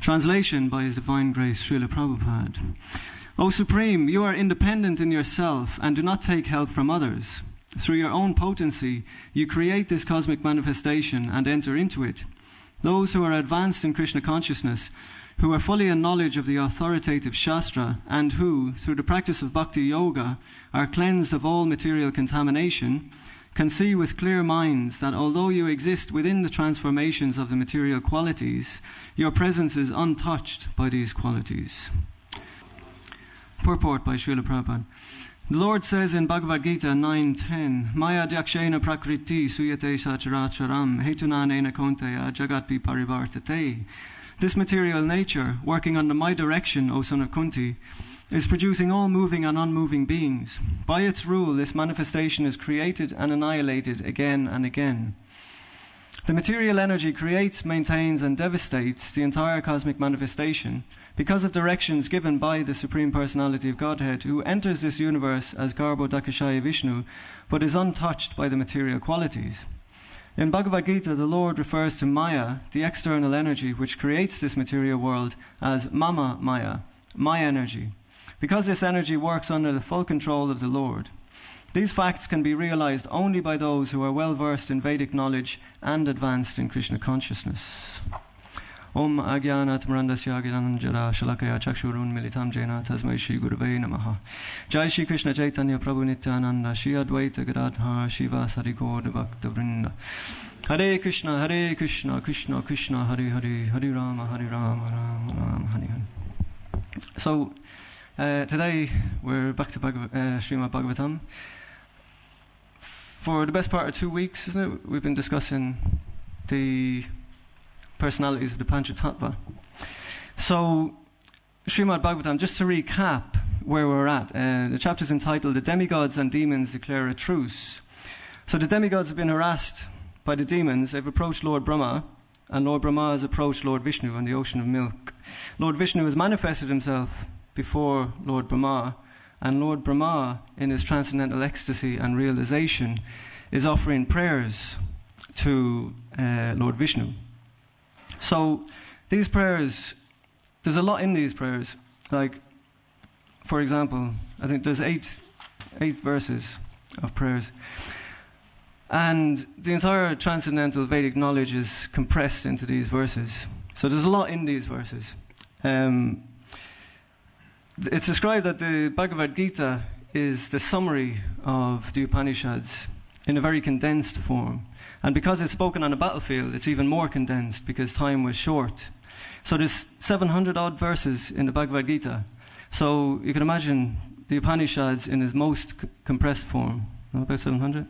Translation by His Divine Grace, Srila Prabhupada. O Supreme, you are independent in yourself and do not take help from others. Through your own potency, you create this cosmic manifestation and enter into it. Those who are advanced in Krishna consciousness, who are fully in knowledge of the authoritative Shastra, and who, through the practice of Bhakti Yoga, are cleansed of all material contamination, can see with clear minds that although you exist within the transformations of the material qualities, your presence is untouched by these qualities. Purport by Srila Prabhupada. The Lord says in Bhagavad Gita 9:10, Maya Dyakshena Prakriti Suyate Sacharacharam Hetunanena Konteya Jagatpi Parivartate. This material nature, working under my direction, O son of Kunti, is producing all moving and unmoving beings. By its rule, this manifestation is created and annihilated again and again. The material energy creates, maintains, and devastates the entire cosmic manifestation because of directions given by the Supreme Personality of Godhead, who enters this universe as Garbhodakashaya Vishnu, but is untouched by the material qualities. In Bhagavad Gita, the Lord refers to Maya, the external energy which creates this material world, as Mama Maya, my energy, because this energy works under the full control of the Lord. These facts can be realized only by those who are well versed in Vedic knowledge and advanced in Krishna consciousness. Om Agyanat Mrandasya Gyananjara Shalakaya Chakshurun Militam Jena Tasmai Shri Gurave Namaha. Jai Shri Krishna Chaitanya Prabhu Nityananda Shri Advaita Gadadhar Shiva Sari Gaura Bhakta Vrinda. Hare Krishna, Krishna Krishna, Hare Hare, Hare Rama, Rama Rama, Hare Hare. So, today we're back to Srimad Bhagavatam. For the best part of 2 weeks, isn't it? We've been discussing the personalities of the Panchatattva. So, Srimad Bhagavatam, just to recap where we're at, the chapter is entitled The Demigods and Demons Declare a Truce. So the demigods have been harassed by the demons. They've approached Lord Brahma, and Lord Brahma has approached Lord Vishnu on the ocean of milk. Lord Vishnu has manifested himself before Lord Brahma, and Lord Brahma, in his transcendental ecstasy and realization, is offering prayers to Lord Vishnu. So these prayers, there's a lot in these prayers. Like, for example, I think there's eight verses of prayers. And the entire transcendental Vedic knowledge is compressed into these verses. So there's a lot in these verses. It's described that the Bhagavad Gita is the summary of the Upanishads in a very condensed form. And because it's spoken on a battlefield, it's even more condensed because time was short. So there's 700 odd verses in the Bhagavad Gita. So you can imagine the Upanishads in its most compressed form. About 700?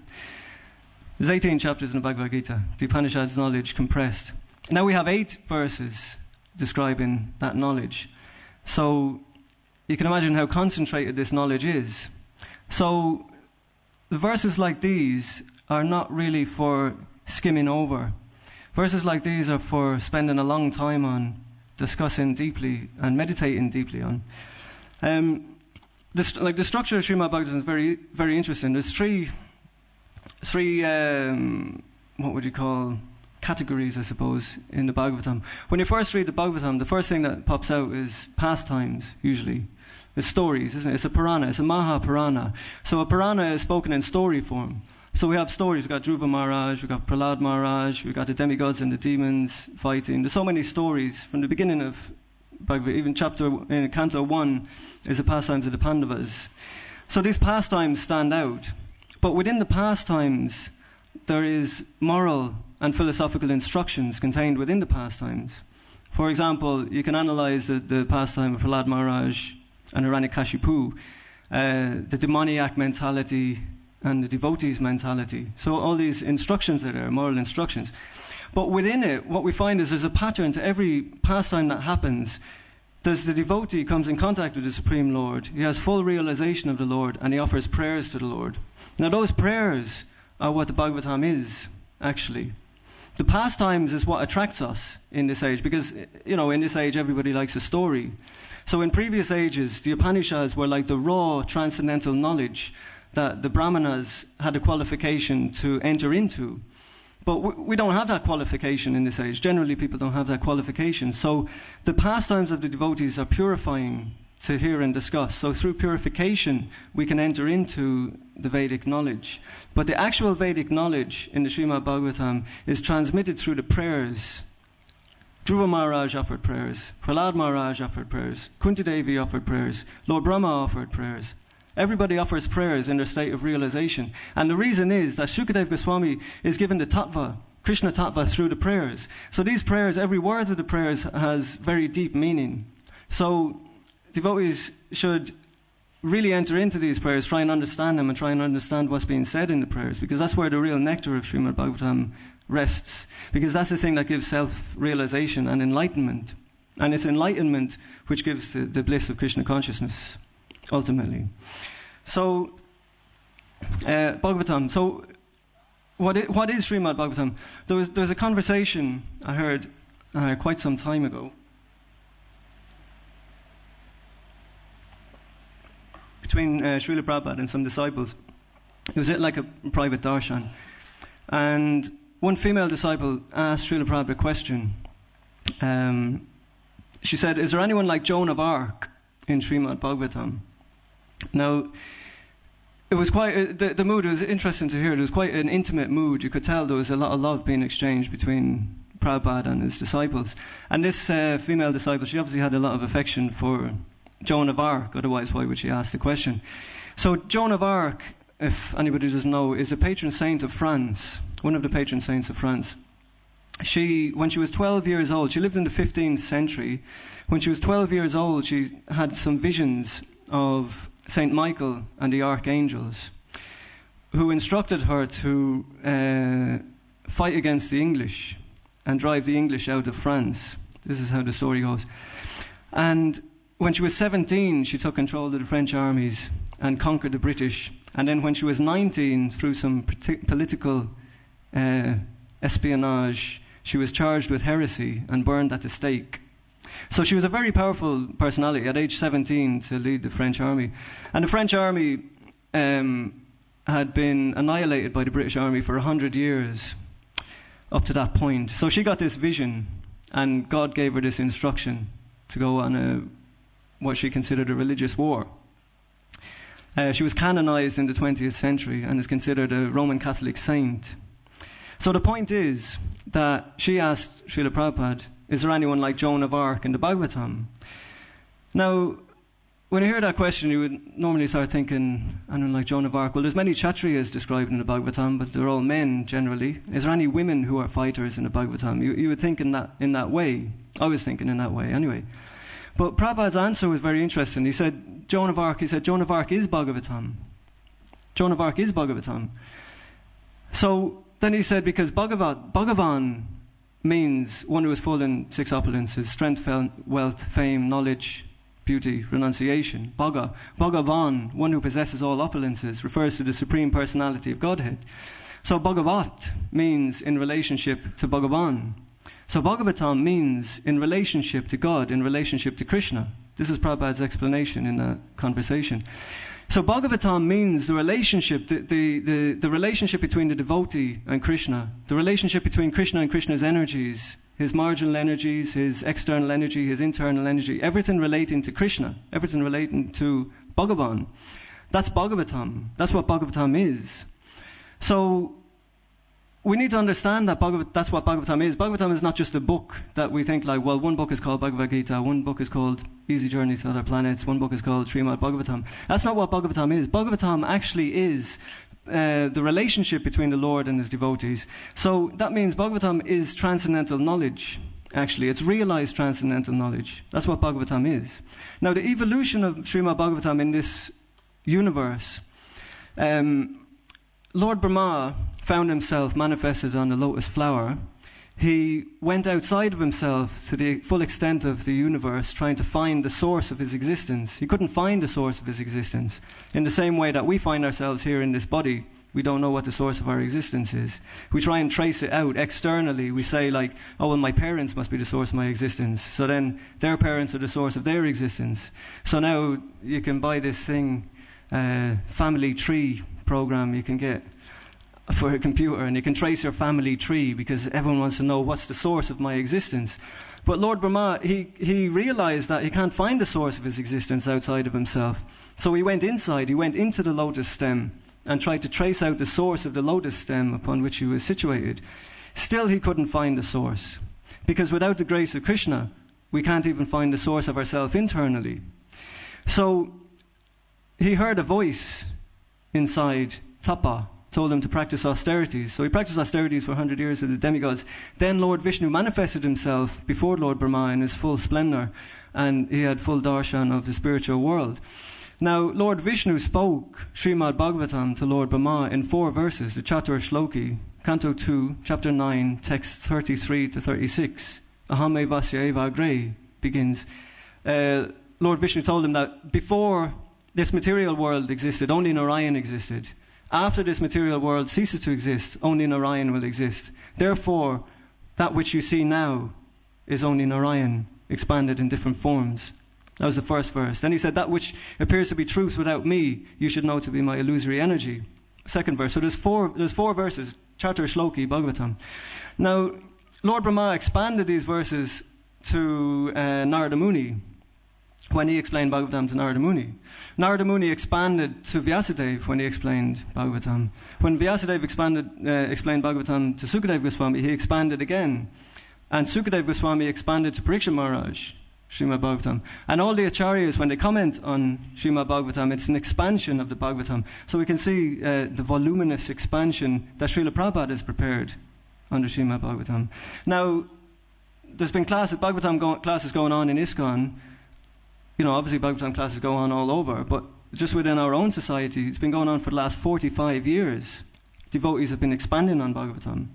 There's 18 chapters in the Bhagavad Gita. The Upanishads knowledge compressed. Now we have 8 verses describing that knowledge. So you can imagine how concentrated this knowledge is. So the verses like these are not really for skimming over. Verses like these are for spending a long time on, discussing deeply and meditating deeply on. The structure of Srimad Bhagavatam is very, very interesting. There's three what would you call, categories, I suppose, in the Bhagavatam. When you first read the Bhagavatam, the first thing that pops out is pastimes, usually. It's stories, isn't it? It's a Purana, it's a Maha-Purana. So a Purana is spoken in story form. So we have stories. We've got Dhruva Maharaj, we've got Prahlad Maharaj, we've got the demigods and the demons fighting. There's so many stories from the beginning of Bhagavad. Even Canto 1 is the pastimes of the Pandavas. So these pastimes stand out. But within the pastimes, there is moral and philosophical instructions contained within the pastimes. For example, you can analyze the pastime of Prahlad Maharaj and Hiranyakashipu, the demoniac mentality and the devotee's mentality. So all these instructions are there, moral instructions. But within it, what we find is there's a pattern to every pastime that happens. There's the devotee comes in contact with the Supreme Lord. He has full realization of the Lord, and he offers prayers to the Lord. Now those prayers are what the Bhagavatam is, actually. The pastimes is what attracts us in this age, because, in this age everybody likes a story. So in previous ages, the Upanishads were like the raw transcendental knowledge that the Brahmanas had a qualification to enter into. But we don't have that qualification in this age. Generally, people don't have that qualification. So the pastimes of the devotees are purifying to hear and discuss. So through purification, we can enter into the Vedic knowledge. But the actual Vedic knowledge in the Srimad Bhagavatam is transmitted through the prayers. Dhruva Maharaj offered prayers. Prahlad Maharaj offered prayers. Kunti Devi offered prayers. Lord Brahma offered prayers. Everybody offers prayers in their state of realization. And the reason is that Shukadev Goswami is given the tattva, Krishna tattva, through the prayers. So these prayers, every word of the prayers has very deep meaning. So devotees should really enter into these prayers, try and understand them, and try and understand what's being said in the prayers, because that's where the real nectar of Srimad Bhagavatam rests. Because that's the thing that gives self-realization and enlightenment. And it's enlightenment which gives the bliss of Krishna consciousness, ultimately. So, Bhagavatam. So, what is Srimad Bhagavatam? There was a conversation I heard quite some time ago between Srila Prabhupada and some disciples. It was like a private darshan. And one female disciple asked Srila Prabhupada a question. She said, "Is there anyone like Joan of Arc in Srimad Bhagavatam?" Now, it was quite, the mood was interesting to hear. It was quite an intimate mood. You could tell there was a lot of love being exchanged between Prabhupada and his disciples. And this female disciple, she obviously had a lot of affection for Joan of Arc, otherwise why would she ask the question? So Joan of Arc, if anybody doesn't know, is a patron saint of France, one of the patron saints of France. When she was 12 years old, she lived in the 15th century. When she was 12 years old, she had some visions of Saint Michael and the archangels, who instructed her to fight against the English and drive the English out of France. This is how the story goes. And when she was 17, she took control of the French armies and conquered the British. And then when she was 19, through some political espionage, she was charged with heresy and burned at the stake. So she was a very powerful personality at age 17 to lead the French army. And the French army had been annihilated by the British army for 100 years up to that point. So she got this vision, and God gave her this instruction to go on what she considered a religious war. She was canonized in the 20th century and is considered a Roman Catholic saint. So the point is that she asked Srila Prabhupada, "Is there anyone like Joan of Arc in the Bhagavatam?" Now, when you hear that question, you would normally start thinking, anyone like Joan of Arc? Well, there's many Kshatriyas described in the Bhagavatam, but they're all men generally. Is there any women who are fighters in the Bhagavatam? You would think in that way. I was thinking in that way anyway. But Prabhupada's answer was very interesting. He said, Joan of Arc is Bhagavatam. Joan of Arc is Bhagavatam. So then he said, because Bhagavan means one who is full in 6 opulences: strength, wealth, fame, knowledge, beauty, renunciation. Bhagavan, one who possesses all opulences, refers to the Supreme Personality of Godhead. So Bhagavat means in relationship to Bhagavan. So Bhagavatam means in relationship to God, in relationship to Krishna. This is Prabhupada's explanation in that conversation. So Bhagavatam means the relationship, the relationship between the devotee and Krishna, the relationship between Krishna and Krishna's energies, his marginal energies, his external energy, his internal energy, everything relating to Krishna, everything relating to Bhagavan. That's Bhagavatam. That's what Bhagavatam is. So we need to understand that that's what Bhagavatam is. Bhagavatam is not just a book that we think like, well, one book is called Bhagavad Gita, one book is called Easy Journey to Other Planets, one book is called Srimad Bhagavatam. That's not what Bhagavatam is. Bhagavatam actually is the relationship between the Lord and his devotees. So that means Bhagavatam is transcendental knowledge, actually. It's realized transcendental knowledge. That's what Bhagavatam is. Now, the evolution of Srimad Bhagavatam in this universe, Lord Brahma found himself manifested on the lotus flower. He went outside of himself to the full extent of the universe, trying to find the source of his existence. He couldn't find the source of his existence. In the same way that we find ourselves here in this body, we don't know what the source of our existence is. We try and trace it out externally. We say like, oh, well, my parents must be the source of my existence. So then their parents are the source of their existence. So now you can buy this thing, family tree program. You can get for a computer, and you can trace your family tree because everyone wants to know what's the source of my existence. But Lord Brahma, he realized that he can't find the source of his existence outside of himself. So he went inside, he went into the lotus stem and tried to trace out the source of the lotus stem upon which he was situated. Still he couldn't find the source, because without the grace of Krishna, we can't even find the source of ourselves internally. So he heard a voice inside Tapa, told him to practice austerities. So he practiced austerities for 100 years with the demigods. Then Lord Vishnu manifested himself before Lord Brahma in his full splendor, and he had full darshan of the spiritual world. Now, Lord Vishnu spoke Srimad Bhagavatam to Lord Brahma in 4 verses, the Chatur Shloki, Canto 2, Chapter 9, text 33 to 36. Aham evasya eva agre begins. Lord Vishnu told him that before this material world existed, only Narayan existed. After this material world ceases to exist, only Narayan will exist. Therefore, that which you see now is only Narayan, expanded in different forms. That was the first verse. Then he said, that which appears to be truth without me, you should know to be my illusory energy. Second verse. So there's four verses, Chatur Shloki, Bhagavatam. Now, Lord Brahma expanded these verses to Narada Muni when he explained Bhagavatam to Narada Muni. Narada Muni expanded to Vyasadeva when he explained Bhagavatam. When Vyasadeva explained Bhagavatam to Sukadeva Goswami, he expanded again. And Sukadeva Goswami expanded to Parikshit Maharaj, Srimad Bhagavatam. And all the acharyas, when they comment on Srimad Bhagavatam, it's an expansion of the Bhagavatam. So we can see the voluminous expansion that Srila Prabhupada has prepared under Srimad Bhagavatam. Now, there's been Bhagavatam classes going on in ISKCON. You know, obviously Bhagavatam classes go on all over, but just within our own society, it's been going on for the last 45 years. Devotees have been expanding on Bhagavatam.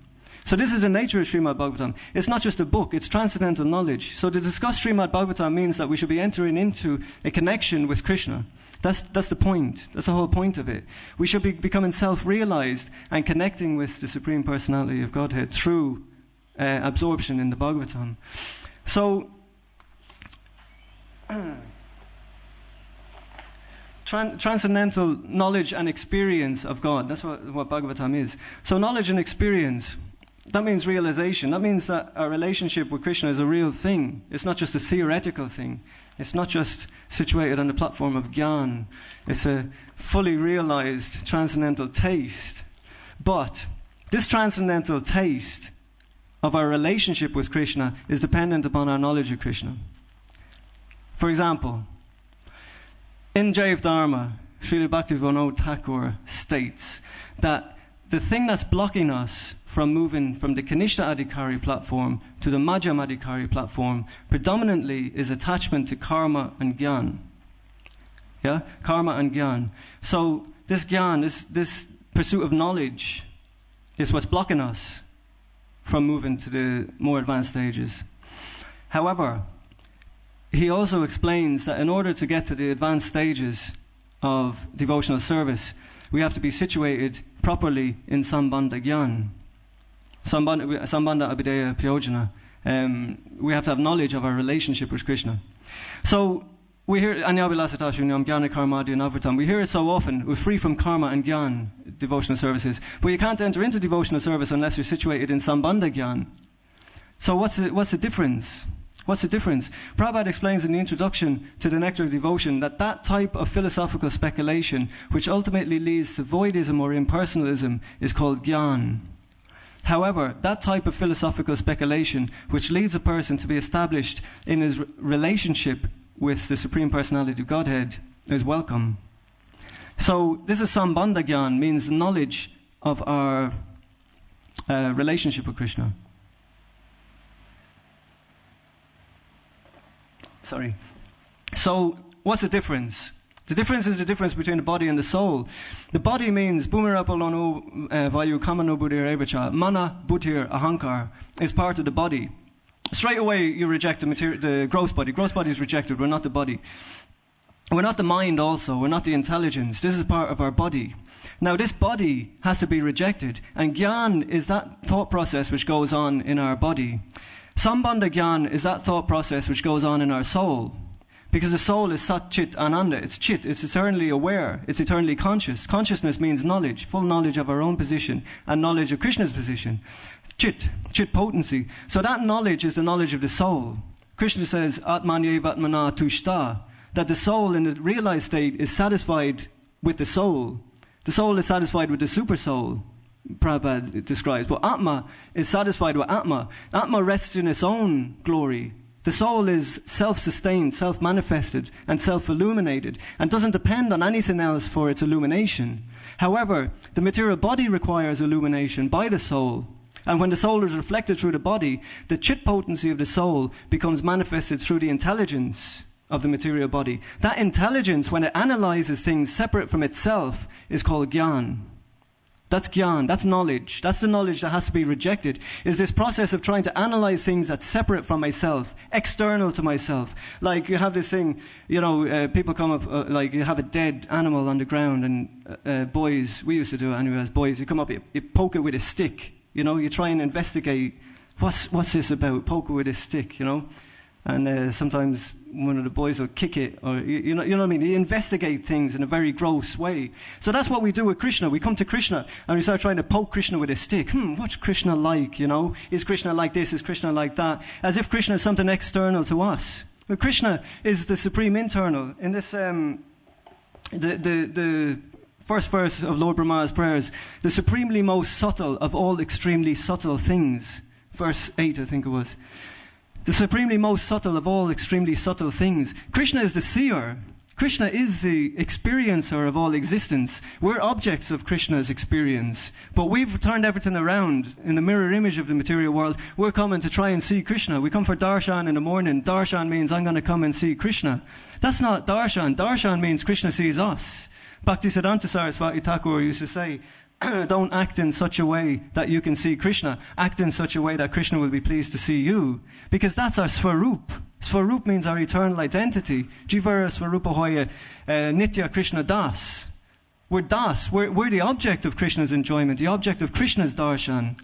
So this is the nature of Srimad Bhagavatam. It's not just a book, it's transcendental knowledge. So to discuss Srimad Bhagavatam means that we should be entering into a connection with Krishna. That's the point. That's the whole point of it. We should be becoming self-realized and connecting with the Supreme Personality of Godhead through absorption in the Bhagavatam. So, transcendental knowledge and experience of God. That's what Bhagavatam is. So knowledge and experience, that means realization. That means that our relationship with Krishna is a real thing. It's not just a theoretical thing. It's not just situated on the platform of Gyan. It's a fully realized transcendental taste. But this transcendental taste of our relationship with Krishna is dependent upon our knowledge of Krishna. For example, in Jaiv Dharma, Srila Bhaktivinoda Thakur states that the thing that's blocking us from moving from the Kanishta Adhikari platform to the Madhyam Adhikari platform predominantly is attachment to karma and gyan. Yeah? Karma and gyan. So this gyan, this pursuit of knowledge is what's blocking us from moving to the more advanced stages. However, he also explains that in order to get to the advanced stages of devotional service, we have to be situated properly in Sambandha Gyan. Sambandha Abhideya Pyojana. We have to have knowledge of our relationship with Krishna. So we hear Anyabilasatashunam Jnana Karmadya Navritam. We hear it so often. We're free from karma and gyan, devotional services. But you can't enter into devotional service unless you're situated in Sambandha Gyan. So what's the difference? What's the difference? Prabhupada explains in the introduction to the Nectar of Devotion that type of philosophical speculation, which ultimately leads to voidism or impersonalism, is called gyan. However, that type of philosophical speculation, which leads a person to be established in his relationship with the Supreme Personality of Godhead, is welcome. So this is Sambandha Gyan, means knowledge of our relationship with Krishna. So, what's the difference? The difference is the difference between the body and the soul. The body means Bhumirapalonu Vayu Kamano Buddhir Evacha. Mana Buddhir Ahankar is part of the body. Straight away you reject the gross body. Gross body is rejected. We're not the body. We're not the mind also. We're not the intelligence. This is part of our body. Now this body has to be rejected. And Gyan is that thought process which goes on in our body. Sambandha Gyan is that thought process which goes on in our soul. Because the soul is Sat Chit Ananda. It's Chit. It's eternally aware. It's eternally conscious. Consciousness means knowledge, full knowledge of our own position and knowledge of Krishna's position. Chit potency. So that knowledge is the knowledge of the soul. Krishna says, Atmanyev Atmana Tushta, that the soul in the realized state is satisfied with the soul. The soul is satisfied with the super soul, Prabhupada describes. But Atma is satisfied with Atma. Atma rests in its own glory. The soul is self-sustained, self-manifested, and self-illuminated, and doesn't depend on anything else for its illumination. However, the material body requires illumination by the soul. And when the soul is reflected through the body, the chit potency of the soul becomes manifested through the intelligence of the material body. That intelligence, when it analyzes things separate from itself, is called Gyan. That's Gyan, that's knowledge. That's the knowledge that has to be rejected, is this process of trying to analyze things that's separate from myself, external to myself. Like you have this thing, people come up, like you have a dead animal on the ground, and boys, we used to do it anyway as boys, you come up, you poke it with a stick, you try and investigate, what's this about, poke it with a stick, and sometimes one of the boys will kick it, or you know what I mean. You investigate things in a very gross way. So that's what we do with Krishna. We come to Krishna and we start trying to poke Krishna with a stick. What's Krishna like? Is Krishna like this? Is Krishna like that? As if Krishna is something external to us. But Krishna is the supreme internal. In this, the first verse of Lord Brahma's prayers, the supremely most subtle of all extremely subtle things. Verse 8, I think it was. The supremely most subtle of all extremely subtle things. Krishna is the seer. Krishna is the experiencer of all existence. We're objects of Krishna's experience. But we've turned everything around in the mirror image of the material world. We're coming to try and see Krishna. We come for darshan in the morning. Darshan means I'm going to come and see Krishna. That's not darshan. Darshan means Krishna sees us. Bhaktisiddhanta Saraswati Thakur used to say, don't act in such a way that you can see Krishna. Act in such a way that Krishna will be pleased to see you. Because that's our Svarup. Svarup means our eternal identity. Jivara Svarupa Hoya Nitya Krishna Das. We're Das. We're the object of Krishna's enjoyment, the object of Krishna's darshan.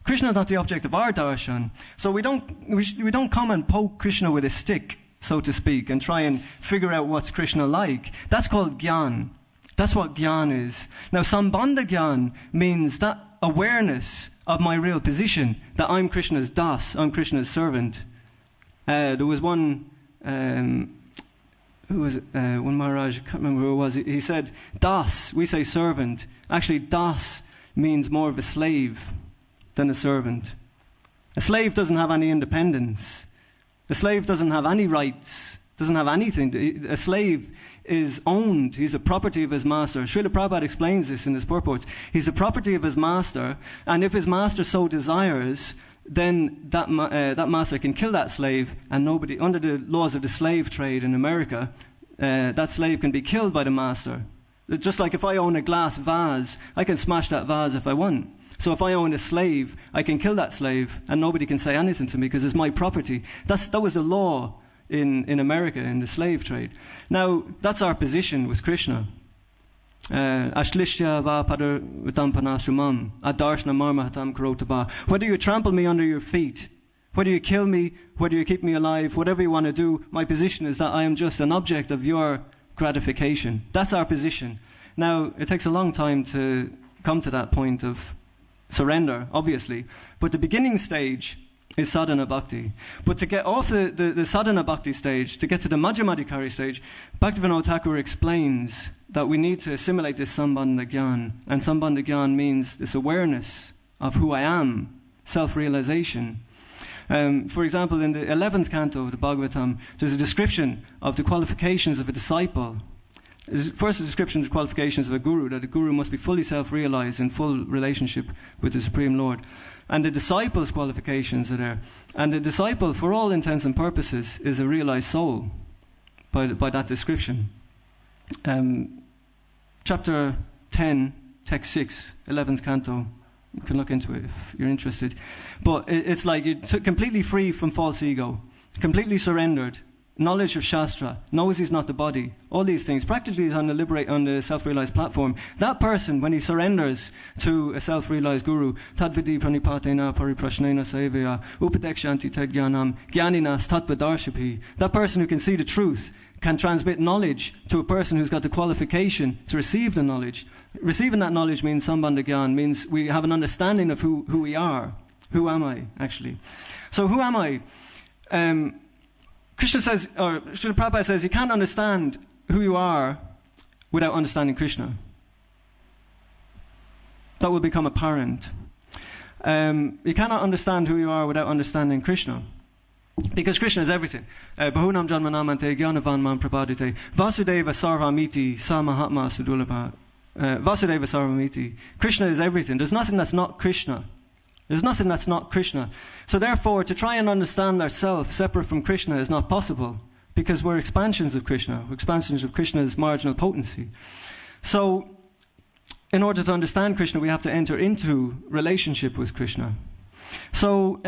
Krishna is not the object of our darshan. So we don't come and poke Krishna with a stick, so to speak, and try and figure out what's Krishna like. That's called Gyan. That's what Gyan is. Now, Sambandha Gyan means that awareness of my real position, that I'm Krishna's Das, I'm Krishna's servant. There was one, one Maharaj, I can't remember who it was, he said, Das, we say servant. Actually, Das means more of a slave than a servant. A slave doesn't have any independence. A slave doesn't have any rights, doesn't have anything. A slave is owned. He's the property of his master. Srila Prabhupada explains this in his purports. He's the property of his master, and if his master so desires, then that master can kill that slave, and nobody, under the laws of the slave trade in America, that slave can be killed by the master. Just like if I own a glass vase, I can smash that vase if I want. So if I own a slave, I can kill that slave, and nobody can say anything to me because it's my property. That was the law in America, in the slave trade. Now, that's our position with Krishna. Ashlishya va padar vitampanasrumam adarshna marmahatam karotaba. Whether you trample me under your feet, whether you kill me, whether you keep me alive, whatever you want to do, my position is that I am just an object of your gratification. That's our position. Now, it takes a long time to come to that point of surrender, obviously. But the beginning stage is sadhana bhakti. But to get off the sadhana bhakti stage, to get to the Madhyamadikari stage, Bhaktivinoda Thakur explains that we need to assimilate this Sambandha Gyan. And Sambandha Gyan means this awareness of who I am, self-realization. For example, in the 11th canto of the Bhagavatam, there's a description of the qualifications of a disciple. First, a description of the qualifications of a guru, that a guru must be fully self-realized in full relationship with the Supreme Lord. And the disciple's qualifications are there. And the disciple, for all intents and purposes, is a realized soul by that description. Chapter 10, text 6, 11th canto. You can look into it if you're interested. But it's like you're completely free from false ego, completely surrendered, knowledge of Shastra, knows he's not the body, all these things. Practically he's on the self-realized platform. That person, when he surrenders to a self-realized guru, tadvidi pranipatena pariprashnena sevaya upadekshanti tadgyanam gyaninas tattvadarshiphi, that person who can see the truth can transmit knowledge to a person who's got the qualification to receive the knowledge. Receiving that knowledge means sambandha gyan, means we have an understanding of who we are. Who am I, actually? So who am I? Krishna says, or Srila Prabhupada says, you can't understand who you are without understanding Krishna. That will become apparent. You cannot understand who you are without understanding Krishna. Because Krishna is everything. Bahunam janmanamante gyanavan man prabhadite vasudeva sarvamiti sa mahatma sudulabha. Vasudeva sarvamiti. Krishna is everything. There's nothing that's not Krishna. There's nothing that's not Krishna. So therefore, to try and understand ourselves separate from Krishna is not possible, because we're expansions of Krishna. We're expansions of Krishna's marginal potency. So, in order to understand Krishna, we have to enter into relationship with Krishna. So,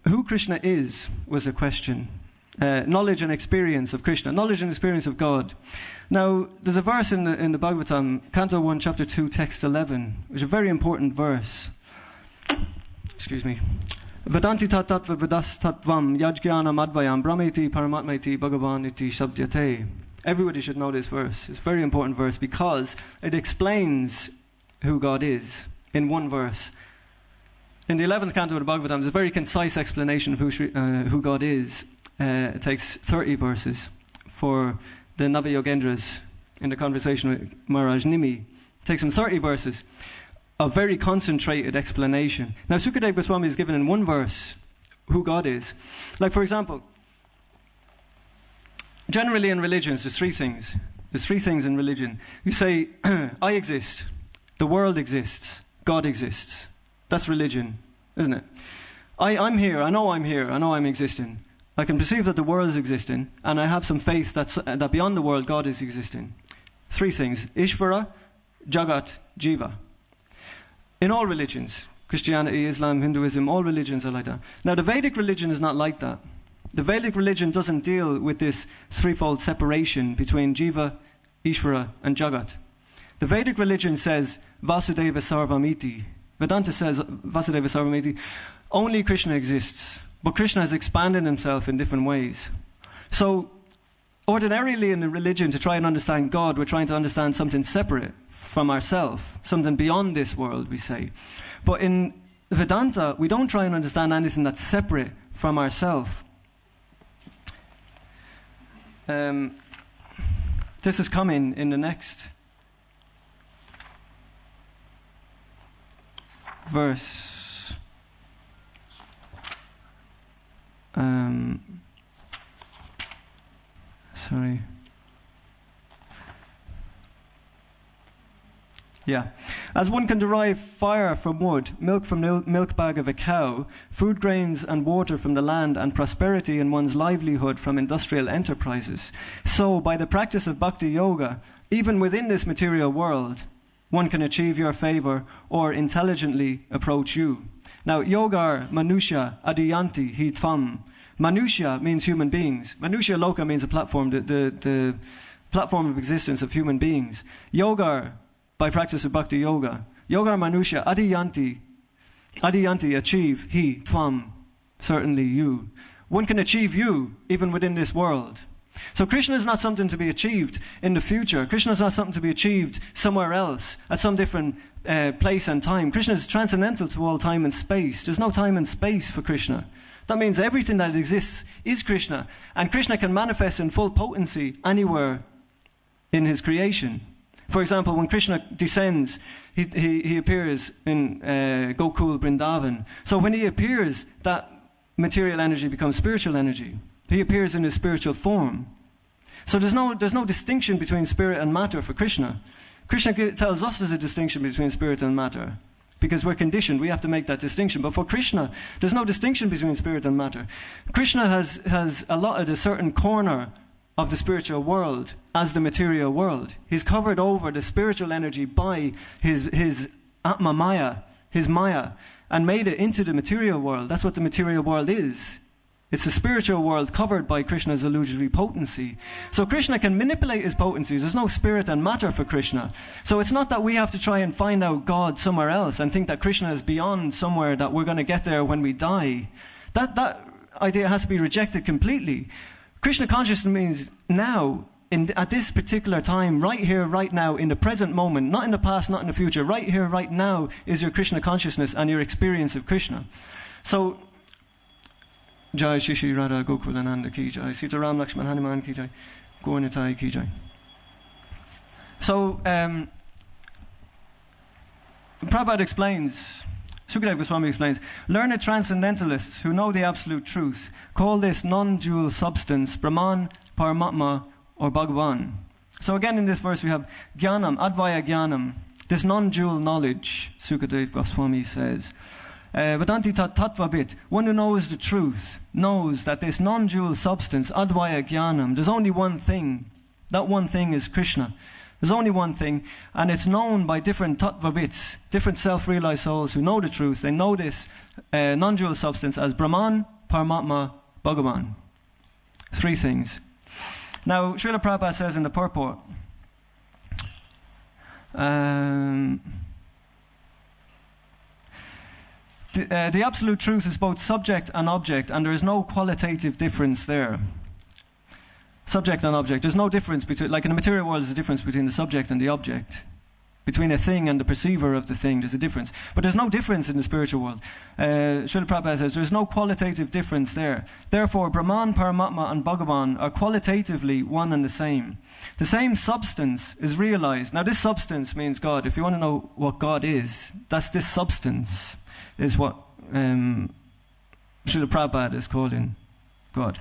who Krishna is was a question. Knowledge and experience of Krishna. Knowledge and experience of God. Now, there's a verse in the Bhagavatam, Canto 1, Chapter 2, Text 11, which is a very important verse. Excuse me. Vedanti tattva vedas tattvam yajgyana madvayam brahmeti paramatmeti bhagavan iti shabdyate. Everybody should know this verse. It's a very important verse because it explains who God is in one verse. In the 11th canto of the Bhagavatam, there's a very concise explanation of who God is. It takes 30 verses for the Nava-Yogendras in the conversation with Maharaj Nimi. It takes them 30 verses of very concentrated explanation. Now, Sukadeva Goswami is given in one verse who God is. Like, for example, generally in religions, there's three things. There's three things in religion. You say, I exist, the world exists, God exists. That's religion, isn't it? I'm here, I know I'm existing. I can perceive that the world is existing, and I have some faith that beyond the world, God is existing. Three things: Ishvara, Jagat, Jiva. In all religions, Christianity, Islam, Hinduism, all religions are like that. Now, the Vedic religion is not like that. The Vedic religion doesn't deal with this threefold separation between Jiva, Ishvara, and Jagat. The Vedic religion says, Vasudeva Sarvamiti. Vedanta says, Vasudeva Sarvamiti, only Krishna exists. But Krishna has expanded himself in different ways. So, ordinarily in the religion, to try and understand God, we're trying to understand something separate from ourselves, something beyond this world, we say. But in Vedanta, we don't try and understand anything that's separate from ourselves. This is coming in the next verse. Sorry. Yeah. As one can derive fire from wood, milk from the milk bag of a cow, food grains and water from the land, and prosperity in one's livelihood from industrial enterprises, so by the practice of bhakti yoga, even within this material world, one can achieve your favor or intelligently approach you. Now, yogar, manusha, adiyanti, hi tvam. Manusha means human beings. Manusha loka means a platform, the platform of existence of human beings. Yogar, by practice of bhakti yoga. Yogar manusha, adiyanti, achieve, hi tvam, certainly you. One can achieve you even within this world. So Krishna is not something to be achieved in the future. Krishna is not something to be achieved somewhere else, at some different place and time. Krishna is transcendental to all time and space. There's no time and space for Krishna. That means everything that exists is Krishna. And Krishna can manifest in full potency anywhere in his creation. For example, when Krishna descends, he appears in Gokul, Vrindavan. So when he appears, that material energy becomes spiritual energy. He appears in his spiritual form. So there's no distinction between spirit and matter for Krishna. Krishna tells us there's a distinction between spirit and matter, because we're conditioned, we have to make that distinction. But for Krishna, there's no distinction between spirit and matter. Krishna has allotted a certain corner of the spiritual world as the material world. He's covered over the spiritual energy by his Atma Maya, his Maya, and made it into the material world. That's what the material world is. It's the spiritual world covered by Krishna's illusory potency. So Krishna can manipulate his potencies. There's no spirit and matter for Krishna. So it's not that we have to try and find out God somewhere else and think that Krishna is beyond somewhere, that we're going to get there when we die. That idea has to be rejected completely. Krishna consciousness means now, at this particular time, right here, right now, in the present moment, not in the past, not in the future, right here, right now is your Krishna consciousness and your experience of Krishna. So, Jai Shishi Radha Gokulananda Ki Jai, Sita Ram Lakshman Hanuman Ki Jai, Gaurnitai Ki Jai. So, Prabhupada explains, Sukadeva Goswami explains, learned transcendentalists who know the absolute truth call this non-dual substance Brahman, Paramatma, or Bhagavan. So again in this verse we have Jnanam, Advaya Jnanam, this non-dual knowledge, Sukadeva Goswami says. Vedanti Tattvabit, one who knows the truth, knows that this non-dual substance, Advaya Jnanam, there's only one thing. That one thing is Krishna. There's only one thing, and it's known by different tattvabits, different self-realized souls who know the truth. They know this non-dual substance as Brahman, Paramatma, Bhagavan. Three things. Now, Srila Prabhupada says in the purport, the absolute truth is both subject and object, and there is no qualitative difference there. Subject and object. There's no difference between, like in the material world, there's a difference between the subject and the object. Between a thing and the perceiver of the thing, there's a difference. But there's no difference in the spiritual world. Srila Prabhupada says there's no qualitative difference there. Therefore, Brahman, Paramatma, and Bhagavan are qualitatively one and the same. The same substance is realized. Now, this substance means God. If you want to know what God is, that's this substance, is what Srila Prabhupada is calling God.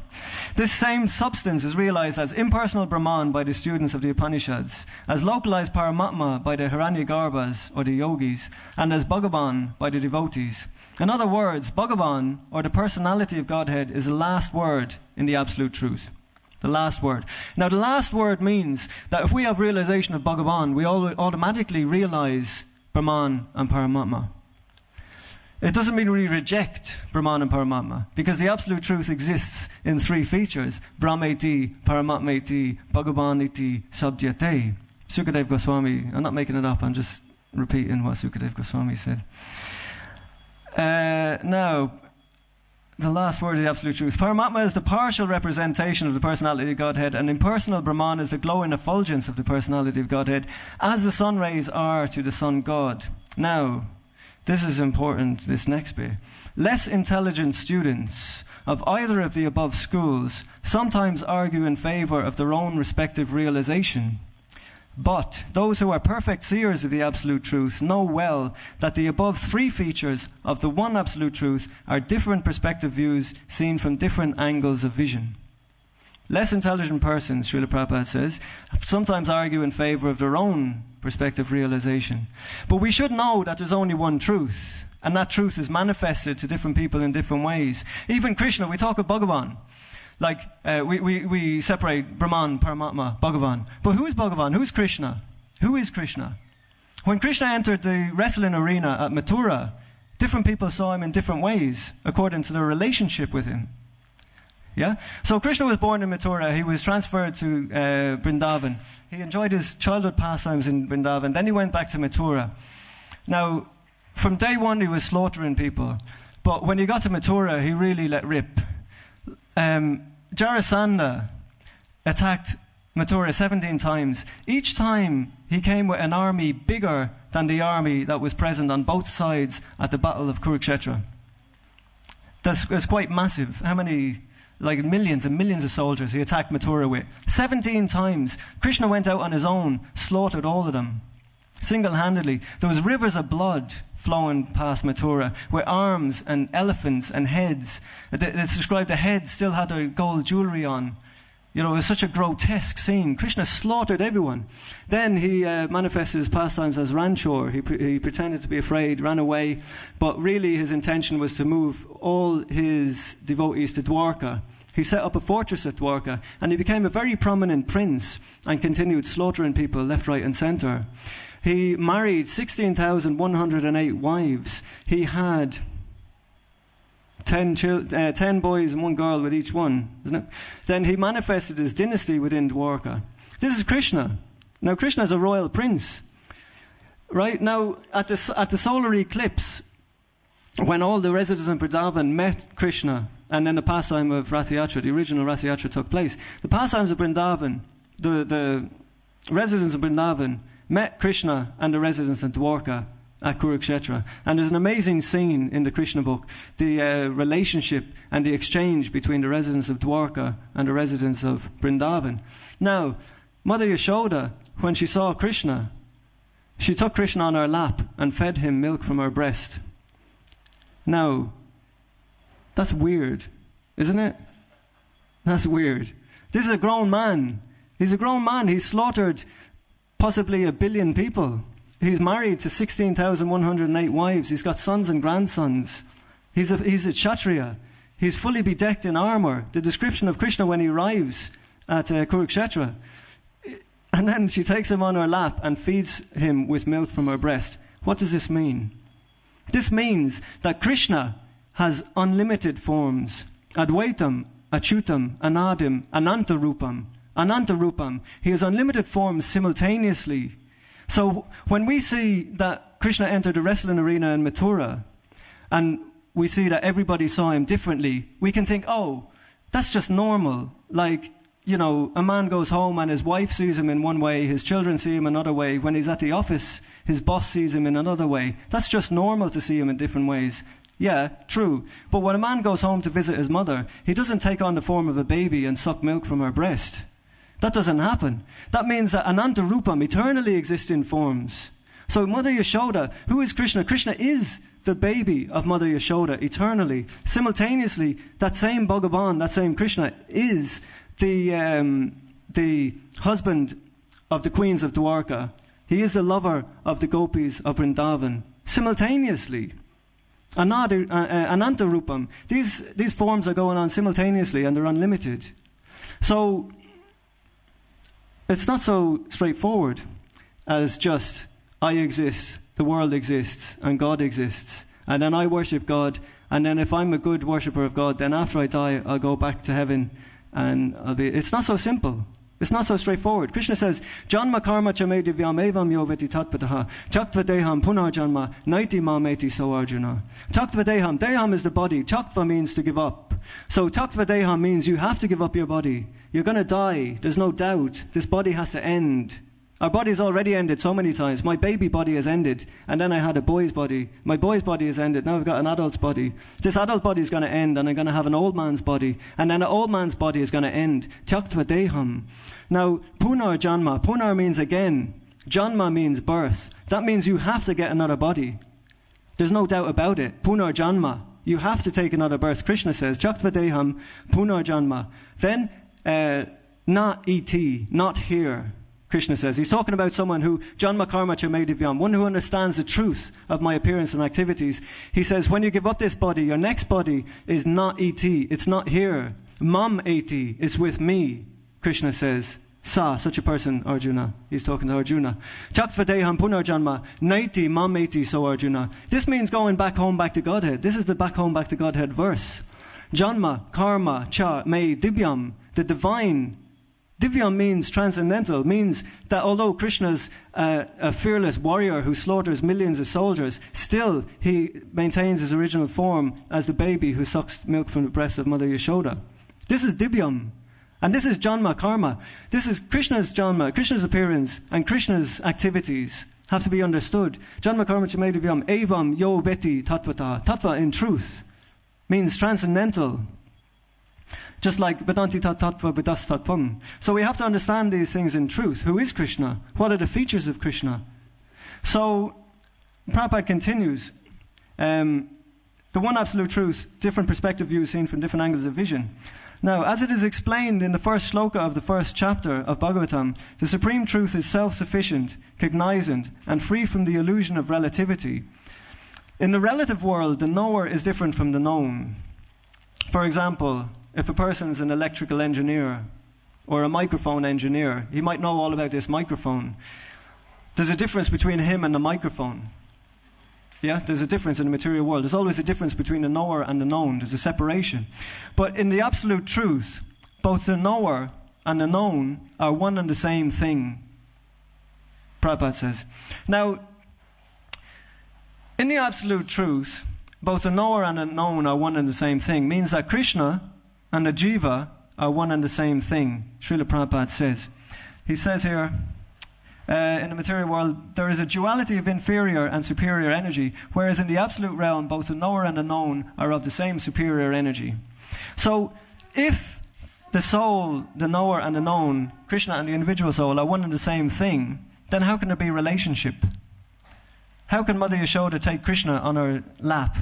This same substance is realized as impersonal Brahman by the students of the Upanishads, as localized Paramatma by the Hiranyagarbhas or the yogis, and as Bhagavan by the devotees. In other words, Bhagavan, or the personality of Godhead, is the last word in the absolute truth. The last word. Now, the last word means that if we have realization of Bhagavan, we automatically realize Brahman and Paramatma. It doesn't mean we reject Brahman and Paramatma, because the absolute truth exists in three features: Brahmeti, Paramatmeti, Bhagavaniti, Sabdyate. Sukadeva Goswami, I'm not making it up, I'm just repeating what Sukadeva Goswami said. Now, the last word of the absolute truth. Paramatma is the partial representation of the personality of Godhead, and impersonal Brahman is the glowing effulgence of the personality of Godhead, as the sun rays are to the sun god. Now, this is important, this next bit. Less intelligent students of either of the above schools sometimes argue in favor of their own respective realization. But those who are perfect seers of the absolute truth know well that the above three features of the one absolute truth are different perspective views seen from different angles of vision. Less intelligent persons, Srila Prabhupada says, sometimes argue in favor of their own perspective realization. But we should know that there's only one truth, and that truth is manifested to different people in different ways. Even Krishna, we talk of Bhagavan. Like, we separate Brahman, Paramatma, Bhagavan. But who is Bhagavan? Who is Krishna? Who is Krishna? When Krishna entered the wrestling arena at Mathura, different people saw him in different ways, according to their relationship with him. Yeah? So Krishna was born in Mathura. He was transferred to Vrindavan. He enjoyed his childhood pastimes in Vrindavan. Then he went back to Mathura. Now, from day one, he was slaughtering people. But when he got to Mathura, he really let rip. Jarasandha attacked Mathura 17 times. Each time, he came with an army bigger than the army that was present on both sides at the Battle of Kurukshetra. That's quite massive. How many... Like millions and millions of soldiers he attacked Mathura with. 17 times. Krishna went out on his own, slaughtered all of them. Single-handedly. There was rivers of blood flowing past Mathura, with arms and elephants and heads. It's described the heads still had their gold jewelry on. You know, it was such a grotesque scene. Krishna slaughtered everyone. Then he manifested his pastimes as Ranchor. He pretended to be afraid, ran away, but really his intention was to move all his devotees to Dwarka. He set up a fortress at Dwarka, and he became a very prominent prince and continued slaughtering people left, right, and center. He married 16,108 wives. He had 10 boys and one girl with each one, isn't it? Then he manifested his dynasty within Dwarka. This is Krishna. Now, Krishna is a royal prince. Right? Now, at the solar eclipse, when all the residents in Vrindavan met Krishna and then the pastime of Rath Yatra, the original Rath Yatra, took place. The pastimes of Vrindavan, the residents of Vrindavan met Krishna and the residents of Dwarka at Kula Shekhar. And there's an amazing scene in the Krishna book, the relationship and the exchange between the residents of Dwarka and the residents of Vrindavan. Now, Mother Yashoda, when she saw Krishna, she took Krishna on her lap and fed him milk from her breast. Now, that's weird, isn't it? That's weird. This is a grown man. He's a grown man. He's slaughtered possibly 1 billion people. He's married to 16,108 wives. He's got sons and grandsons. He's a Kshatriya. He's fully bedecked in armor. The description of Krishna when he arrives at Kula Shekhar. And then she takes him on her lap and feeds him with milk from her breast. What does this mean? This means that Krishna has unlimited forms. Advaitam, Achyutam, Anadim, Anantarupam. Anantarupam. He has unlimited forms simultaneously. So when we see that Krishna entered the wrestling arena in Mathura, and we see that everybody saw him differently, we can think, oh, that's just normal. Like, you know, a man goes home and his wife sees him in one way, his children see him another way. When he's at the office, his boss sees him in another way. That's just normal to see him in different ways. Yeah, true. But when a man goes home to visit his mother, he doesn't take on the form of a baby and suck milk from her breast. That doesn't happen. That means that Ananta Rupam eternally exists in forms. So Mother Yashoda, who is Krishna? Krishna is the baby of Mother Yashoda eternally. Simultaneously, that same Bhagavan, that same Krishna, is the husband of the queens of Dwarka. He is the lover of the gopis of Vrindavan. Simultaneously. Ananta Rupam. These forms are going on simultaneously and they're unlimited. So, it's not so straightforward as just, I exist, the world exists, and God exists, and then I worship God, and then if I'm a good worshipper of God, then after I die, I'll go back to heaven, and it's not so simple. It's not so straightforward. Krishna says, Janma karma chame divyam evam yo veti tatpataha, chaktvadeham punar janma, naiti mameti so Arjuna. Chaktvadeham, deham is the body, chaktva means to give up. So chaktvadeham means you have to give up your body. You're going to die, there's no doubt. This body has to end. Our body's already ended so many times. My baby body has ended, and then I had a boy's body. My boy's body has ended, now I've got an adult's body. This adult body is going to end, and I'm going to have an old man's body, and then an old man's body is going to end. Tyaktva deham. Now, punar janma. Punar means again. Janma means birth. That means you have to get another body. There's no doubt about it. Punar janma. You have to take another birth. Krishna says, Tyaktva deham, punar janma. Then, not iti, not here. Krishna says. He's talking about someone who, Janma Karma Chame Divyam, one who understands the truth of my appearance and activities. He says, when you give up this body, your next body is not ET, it's not here. Mam AT is with me, Krishna says. Sa, such a person, Arjuna. He's talking to Arjuna. Chaktvadeham punarjanma, naiti mam AT so Arjuna. This means going back home, back to Godhead. This is the back home, back to Godhead verse. Janma, karma, cha, me, divyam, the divine. Divyam means transcendental, means that although Krishna's a fearless warrior who slaughters millions of soldiers, still he maintains his original form as the baby who sucks milk from the breast of Mother Yashoda. This is Divyam. And this is Janma Karma. This is Krishna's Janma, Krishna's appearance, and Krishna's activities have to be understood. Janma Karma Chame Divyam, Evam Yo Veti Tatvata. Tattva in truth means transcendental. Just like Vedanti Tattva Vedas Tattvam. So we have to understand these things in truth. Who is Krishna? What are the features of Krishna? So, Prabhupada continues. The one absolute truth, different perspective views seen from different angles of vision. Now, as it is explained in the first shloka of the first chapter of Bhagavatam, the supreme truth is self-sufficient, cognizant, and free from the illusion of relativity. In the relative world, the knower is different from the known. For example, if a person's an electrical engineer or a microphone engineer, he might know all about this microphone. There's a difference between him and the microphone. Yeah, there's a difference in the material world. There's always a difference between the knower and the known. There's a separation. But in the absolute truth, both the knower and the known are one and the same thing, Prabhupada says. Now, in the absolute truth, both the knower and the known are one and the same thing, means that Krishna and the jiva are one and the same thing, Srila Prabhupada says. He says here, in the material world, there is a duality of inferior and superior energy, whereas in the absolute realm, both the knower and the known are of the same superior energy. So, if the soul, the knower and the known, Krishna and the individual soul, are one and the same thing, then how can there be relationship? How can Mother Yashoda take Krishna on her lap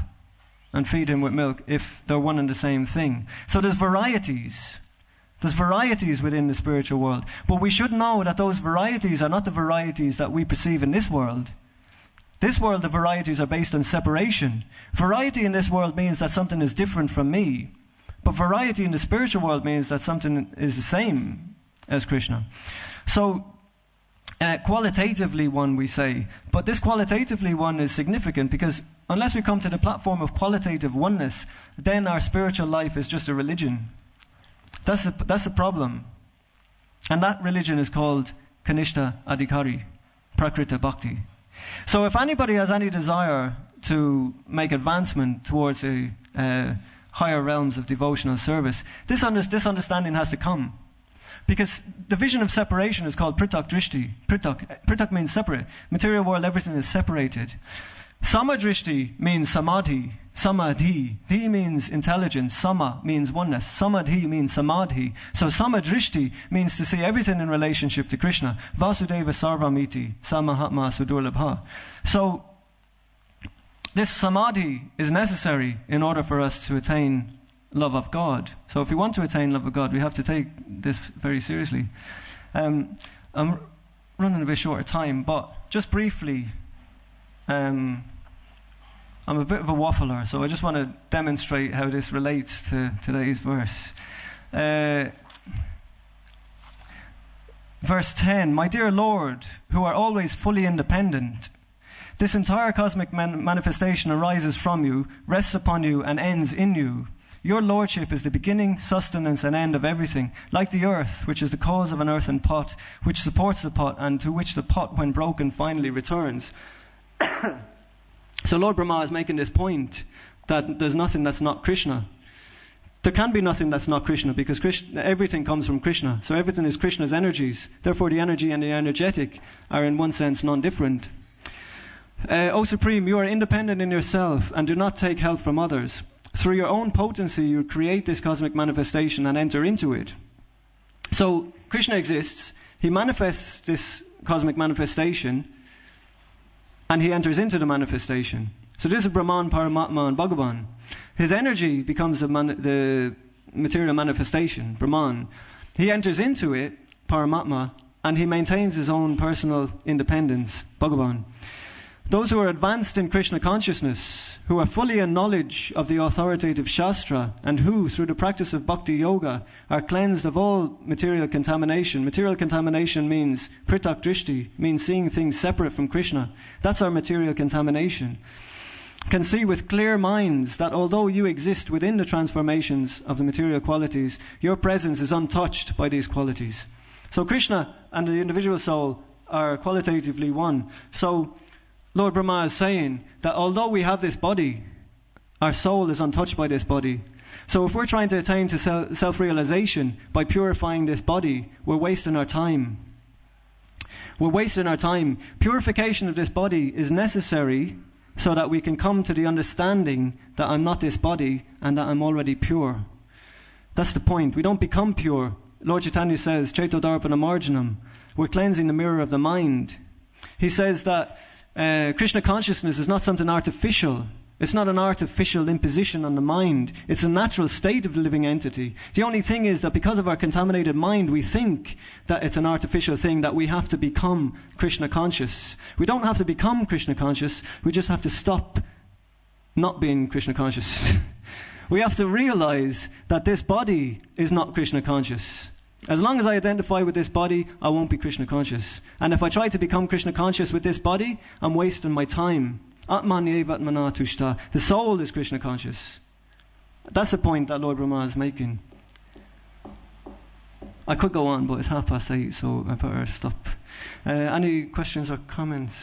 and feed him with milk if they're one and the same thing? So there's varieties. There's varieties within the spiritual world. But we should know that those varieties are not the varieties that we perceive in this world. This world, the varieties are based on separation. Variety in this world means that something is different from me. But variety in the spiritual world means that something is the same as Krishna. So, qualitatively one, we say. But this qualitatively one is significant because unless we come to the platform of qualitative oneness, then our spiritual life is just a religion. That's the problem. And that religion is called Kanishta Adhikari, Prakrita Bhakti. So if anybody has any desire to make advancement towards higher realms of devotional service, this understanding has to come. Because the vision of separation is called Pritak Drishti. Pritak means separate. Material world, everything is separated. Samadrishti means samadhi. Samadhi. Dhi means intelligence. Sama means oneness. Samadhi means samadhi. So samadrishti means to see everything in relationship to Krishna. Vasudeva sarvamiti. Samahatma sudurlabha. So this samadhi is necessary in order for us to attain love of God. So if we want to attain love of God, we have to take this very seriously. I'm running a bit short of time, but just briefly, I'm a bit of a waffler, so I just want to demonstrate how this relates to today's verse. Verse 10, my dear Lord, who are always fully independent, this entire cosmic manifestation arises from you, rests upon you, and ends in you. Your lordship is the beginning, sustenance, and end of everything, like the earth, which is the cause of an earthen pot, which supports the pot, and to which the pot, when broken, finally returns. So Lord Brahma is making this point that there's nothing that's not Krishna. There can be nothing that's not Krishna, because everything comes from Krishna. So everything is Krishna's energies. Therefore the energy and the energetic are in one sense non-different. O Supreme, you are independent in yourself and do not take help from others. Through your own potency, you create this cosmic manifestation and enter into it. So Krishna exists, he manifests this cosmic manifestation, and he enters into the manifestation. So this is Brahman, Paramatma, and Bhagavan. His energy becomes the material manifestation, Brahman. He enters into it, Paramatma, and he maintains his own personal independence, Bhagavan. Those who are advanced in Krishna consciousness, who are fully in knowledge of the authoritative Shastra, and who, through the practice of Bhakti Yoga, are cleansed of all material contamination. Material contamination means Pritak Drishti, means seeing things separate from Krishna. That's our material contamination. Can see with clear minds that although you exist within the transformations of the material qualities, your presence is untouched by these qualities. So Krishna and the individual soul are qualitatively one. So Lord Brahma is saying that although we have this body, our soul is untouched by this body. So if we're trying to attain to self-realization by purifying this body, we're wasting our time. We're wasting our time. Purification of this body is necessary so that we can come to the understanding that I'm not this body and that I'm already pure. That's the point. We don't become pure. Lord Chaitanya says, Chaitodarpana Marjanam. We're cleansing the mirror of the mind. He says that Krishna consciousness is not something artificial. It's not an artificial imposition on the mind. It's a natural state of the living entity. The only thing is that because of our contaminated mind, we think that it's an artificial thing, that we have to become Krishna conscious. We don't have to become Krishna conscious. We just have to stop not being Krishna conscious. We have to realize that this body is not Krishna conscious. As long as I identify with this body, I won't be Krishna conscious. And if I try to become Krishna conscious with this body, I'm wasting my time. Atmanyevatmana tushta. The soul is Krishna conscious. That's the point that Lord Brahma is making. I could go on, but it's 8:30, so I better stop. Any questions or comments?